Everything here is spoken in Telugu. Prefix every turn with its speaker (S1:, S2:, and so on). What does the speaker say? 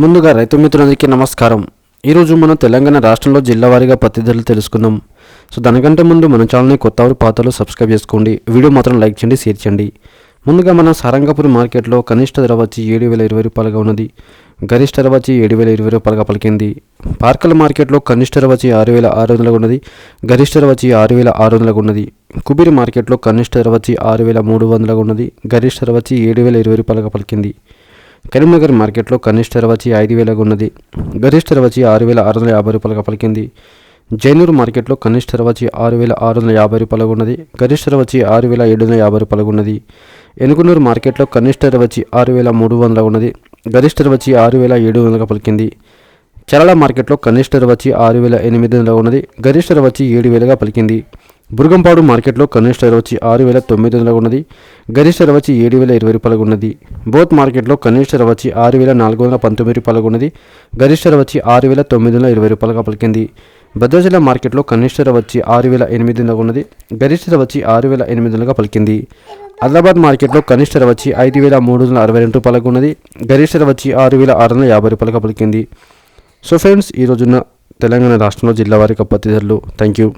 S1: ముందుగా రైతు మిత్రులందరికీ నమస్కారం. ఈరోజు మనం తెలంగాణ రాష్ట్రంలో జిల్లా వారీగా పత్తి ధరలు తెలుసుకుందాం. దానికంటే ముందు మన ఛానల్ని కొత్తవారు పాతలు సబ్స్క్రైబ్ చేసుకోండి. వీడియో మాత్రం లైక్ చేయండి, షేర్ చేయండి. ముందుగా మనం సారంగపూర్ మార్కెట్లో కనిష్ట ధర వచ్చి 7,020 రూపాయలుగా ఉన్నది. గరిష్ట ధర వచ్చి 7,020 రూపాయలుగా పలికింది. పార్కల్ మార్కెట్లో కనిష్ట ధర వచ్చి 6,600 ఉన్నది. గరిష్ట ధర వచ్చి 6,600 ఉన్నది. కుబీర్ మార్కెట్లో కనిష్ట ధర వచ్చి 6,300 ఉన్నది. గరిష్ట ధర వచ్చి 7,020 రూపాయలుగా పలికింది. కరీంనగర్ మార్కెట్లో కనిష్ట ధర వచ్చి 5,000 ఉన్నది. గరిష్ట ధర వచ్చి 6,650 రూపాయలుగా పలికింది. జైనూరు మార్కెట్లో కనిష్ట ధర వచ్చి 6,650 రూపాయలుగా ఉన్నది. గరిష్ట ధర వచ్చి 6,750 రూపాయలుగా ఉన్నది. ఎనుగునూరు మార్కెట్లో కనిష్ట ధర వచ్చి 6,300 ఉన్నది. గరిష్ట ధర వచ్చి 6,700గా పలికింది. చరళ మార్కెట్లో కనిష్ట ధర వచ్చి 6,800 ఉన్నది. గరిష్ట ధర వచ్చి 7,000గా పలికింది. బుర్గంపాడు మార్కెట్లో కనిష్ట ధర వచ్చి 6,900 ఉన్నది. గరిష్ట ధర వచ్చి 7,020 రూపాయలుగా ఉన్నది. బోత్ మార్కెట్లో కనిష్ట ధర వచ్చి 6,419 రూపాయలుగా ఉన్నది. గరిష్ట ధర వచ్చి 6,920 రూపాయలుగా పలికింది. భద్రాచలం మార్కెట్లో కనిష్ట ధర వచ్చి 6,800 ఉన్నది. గరిష్ట ధర వచ్చి 6,800గా పలికింది. ఆదిలాబాద్ మార్కెట్లో కనిష్ట ధర వచ్చి 5,362 రూపాయలుగా ఉన్నది. గరిష్ట ధర వచ్చి 6,650 రూపాయలుగా పలికింది. సో ఫ్రెండ్స్, ఈరోజున తెలంగాణ రాష్ట్రంలో జిల్లా వారీగా పత్తి ధరలు. Thank you.